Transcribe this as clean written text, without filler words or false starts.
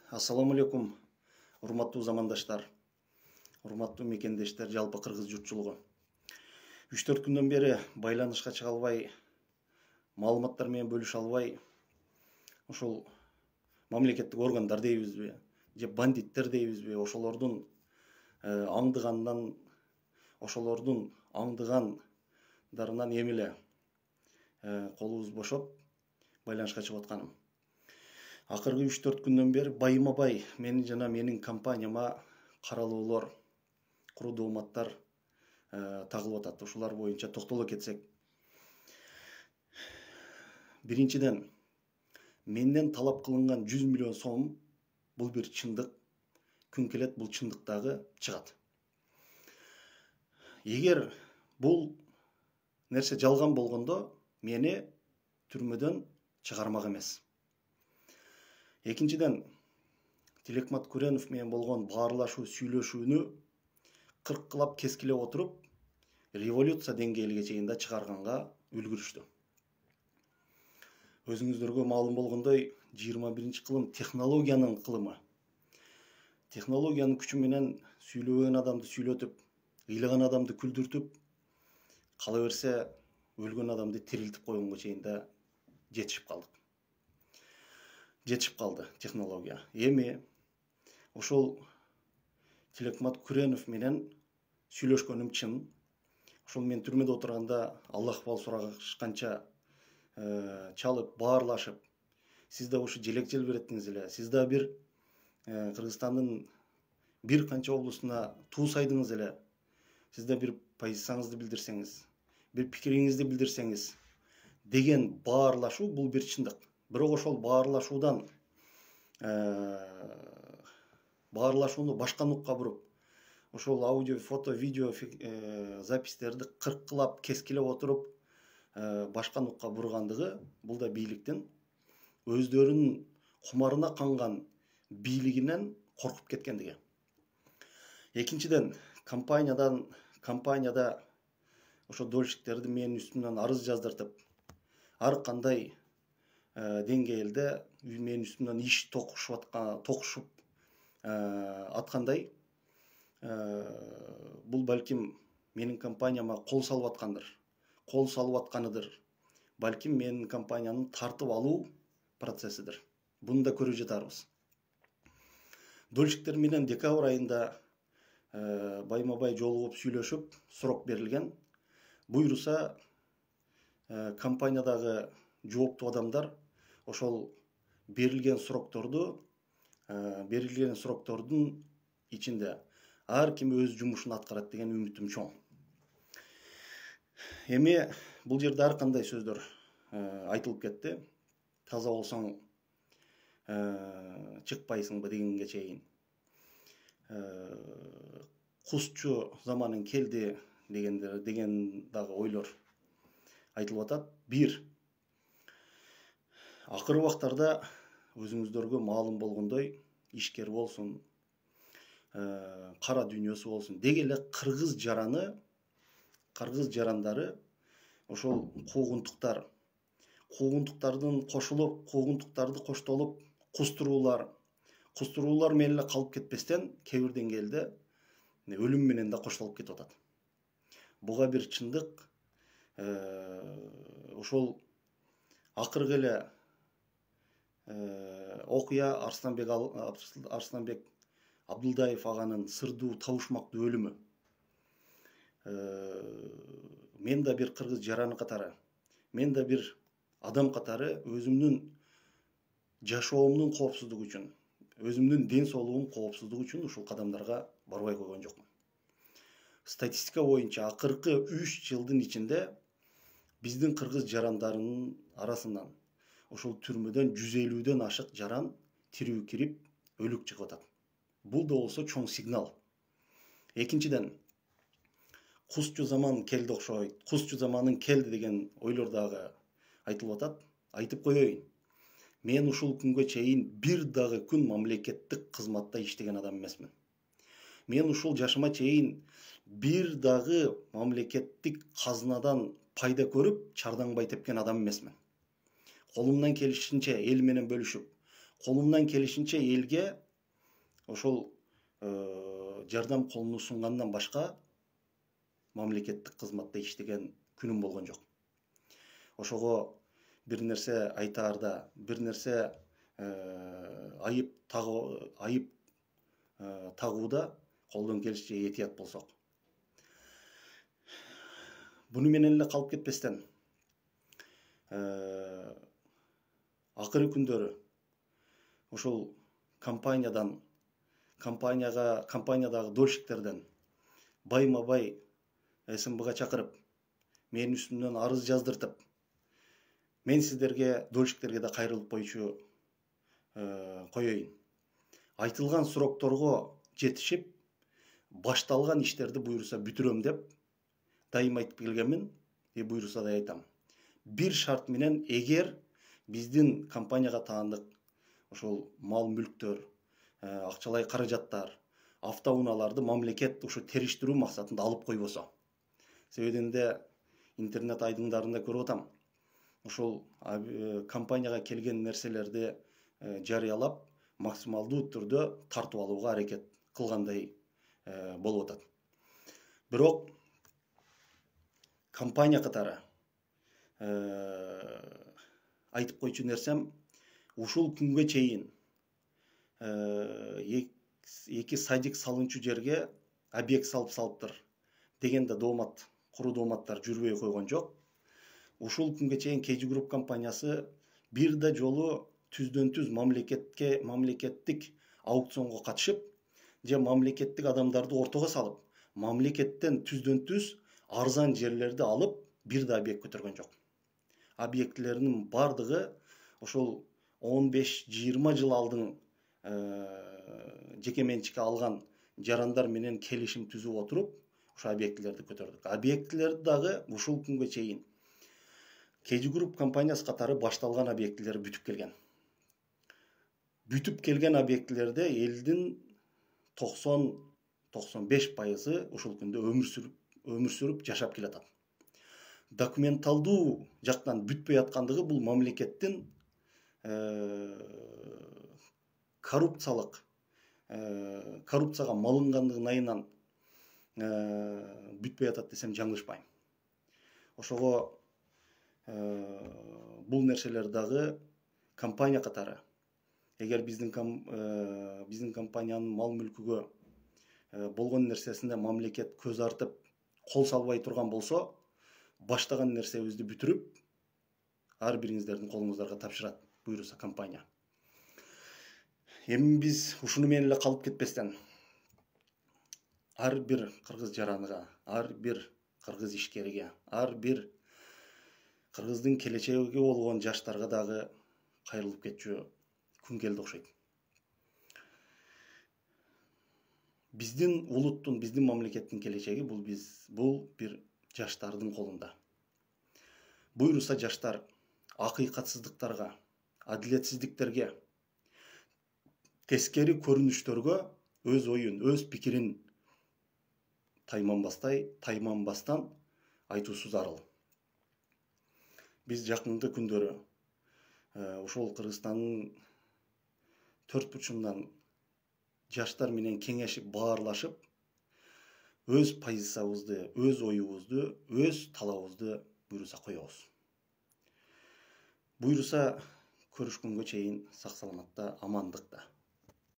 Ассаламу алейкум, урматтуу замандаштар, урматтуу мекендештер, жалпы кыргыз журтчулугу. 3-4 күндөн бери байланышка чыга албай, маалыматтар менен бөлүшө албай, ошол мамлекеттик органдар дейбизби, же бандиттер дейбизби, ошолордун аңдыгандарынан эми колубуз бошоп байланышка чыгып атканым. Акыркы 3-4 күндөн бери байма-бай менин жана менин компанияма каралуулар, куруу дооматтар тагылып атат. Ушулар боюнча токтоло кетсек. Биринчиден, менден талап кылынган 100 миллион сом бул бир чындык. Күн келет бул чындыктагы чыгат. Эгер бул нерсе жалган болгондо, мени түрмөдөн чыгармак эмес. Экинчиден, Тилекмат Күренов менен болгон баарлашуу сүйлөшүүнү кыркылап кескилеп отуруп, революция деңгээлиге чейин да чыгарганга үлгүрүштү. Өзүңүздөргө маалым болгондой, 21-кылым технологиянын кылымы. Технологиянын күчү менен сүйлөгөн адамды сүйлөтүп, ыйлаган адамды күлдүртүп, кала берсе өлгөн адамды тирилтип койгонго чейин да жетишип калды технология. Эми ошол Тилекмат Күренов менен сүйлөшкөнүм чын. Ошол мен түрмөдө отурганда Аллах акбал сурашканча чалып, баарлашып, сиз да ушу желек желбиреттиңиз эле, сиз да бир Кыргызстандын бир канча облусуна туу сайдыңыз эле, сиз да бир позицияңызды билдирсеңиз, бир пикириңизди билдирсеңиз деген баарлашуу бул бир чындык. Бирок ошол баарлашууну башка нукка буруп, ошол аудио, фото, видео запистерди кыркылап, кескилеп отуруп, башка нукка бургандыгы бул да бийликтин өздөрүнүн кумарына канган бийлигинен коркуп кеткендиги. Экинчиден, компанияда ошо дольщиктерди менин үстүмдөн арыз жаздыртып, ар кандай деңгээлде менин үстүмдөн иш токушуп аткандай, бул балким менин компанияма кол салып атканыдыр. Балким менин компаниянын тартып алуу процессидир. Буну да көрүп жатарбыз. Дольщиктер менен декабрь айында байма-бай жолугуп сүйлөшүп, срок берилген. Буйруса компаниядагы жооптуу адамдар ошол берилген сроктордун ичинде ар ким өз жумушун аткарат деген үмүтүм чоң. Эми бул жерде ар кандай сөздөр айтылып кетти. Таза болсоң чыкпайсыңбы дегенге чейин. Кузчу заманың келди деген дагы ойлор айтылып атат. Бир, акыркы убактарда өзүңүздөргө маалым болгондой, ишкер болсун, кара дүйнөсү болсун, деги эле кыргыз жарандары ошол куугунтуктарды коштолуп, кустуруулар менен эле калып кетпестен, кээ бир деңгээлде өлүм менен да коштолуп кетип атат. Буга бир чындык, ошол акыркы эле окуя Арсланбек Абдылдаев аганын сырдуу, табышмактуу өлүмү. Мен да бир кыргыз жараны катары, мен да бир адам катары өзүмдүн жашоомдун коопсуздугу үчүн, өзүмдүн ден соолугум коопсуздугу үчүн ушул кадамдарга барбай койгон жокмун. Статистика боюнча акыркы 3 жылдын ичинде биздин кыргыз жарандарынын арасынан ошол түрмөдөн 150ден ашык жаран тирүү кирип, өлүк чыгып атат. Бул да болсо чоң сигнал. Экинчиден, кузчу заман келди окшойт, кузчу заманын келди деген ойлор дагы айтылып атат. Айтып коеюн. Мен ушул күнгө чейин бир дагы күн мамлекеттик кызматта иштеген адам эмесмин. Мен ушул жашыма чейин бир дагы мамлекеттик казынадан пайда көрүп, чардаңбай тепкен адам эмесмин. Колумдан келишинче эл менен бөлүшүп, колумдан келишинче элге ошол жардам колун сунгандан башка мамлекеттик кызматта иштеген күнүм болгон жок. Ошого бир нерсе айтаарда, бир нерсе айып тагууда колдон келишинче этият болсок. Буну менен эле калып кетпестен акыркы күндөрү ошол компаниядагы дольщиктерден байма-бай СМБга чакырып, менин үстүмдөн арыз жаздыртып, мен сиздерге, дольщиктерге да кайрылып коеюн. Айтылган срокторго жетишип, башталган иштерди буюрса бүтүрөм деп дайым айтып келгенмин, буюрса да айтам. Бир шарт менен, эгер биздин компанияга таандык ошол мал-мүлктөр, акчалай каражаттар, автоунааларды мамлекет ушу териштирүү максатында алып койбосо. Себебинде де интернет айдыңдарында көрүп атам. Ошол компанияга келген нерселерди жарыялап, максималдуу түрдө тартып алууга аракет кылгандай болуп атат. Бирок компания катары айтып койчу нерсем, ушул күнгө чейин эки садик салынчу жерге объект салыптыр деген да куруу дооматтар жүрбөй койгон жок. Ушул күнгө чейин KG Group компаниясы бир да жолу түздөн-түз мамлекеттик аукционго катышып, же мамлекеттик адамдарды ортого салып, мамлекеттен түздөн-түз арзан жерлерди алып, бир да объект көтөргөн жок. Объектилердин бардыгы ошол 15-20 жыл алдын жеке менчикке алган жарандар менен келишим түзүп отуруп, ошо объектилерди көтөрдүк. Объектилерди дагы ушул күнгө чейин KG Group компаниясы катары башталган объектилер бүтүп келген. Бүтүп келген объектилерде элдин 90-95% ушул күндө өмүр сүрүп жашап келатат. Документалдуу жактан бүтпөй аткандыгы бул мамлекеттин коррупцияга малынгандыгын айынан бүтпөй атат десем жаңылышпайм. Ошого бул нерселер дагы компания катары, эгер биздин компаниянын мал-мүлкүгө болгон нерсесинде мамлекет көз артып, кол салбай турган болсо, баштаган нерсебизди бүтүрүп, ар бириңиздердин колуңуздарга тапшырат, буюрса компания. Эми биз ушуну менен эле калып кетпестен, ар бир кыргыз жараныга, ар бир кыргыз ишкериге, ар бир кыргыздын келечеги болгон жаштарга дагы кайрылып кетчү күн келди окшойт. Биздин улуттун, биздин мамлекеттин келечеги бул бир жаштардын колунда. Буюрса жаштар акыйкатсыздыктарга, адилетсиздиктерге, тескери көрүнүштөргө өз оюн, өз пикирин тайманбастан айтуусу зарыл. Биз жакынкы күндөрү ошол Кыргызстандын төрт бурчунан жаштар менен кеңешип, баарлашып, өз позициябызды, өз оюбузду, өз талабыбызды буюрса коебуз. Буюрса көрүшкөнгө чейин сак саламатта, амандыкта.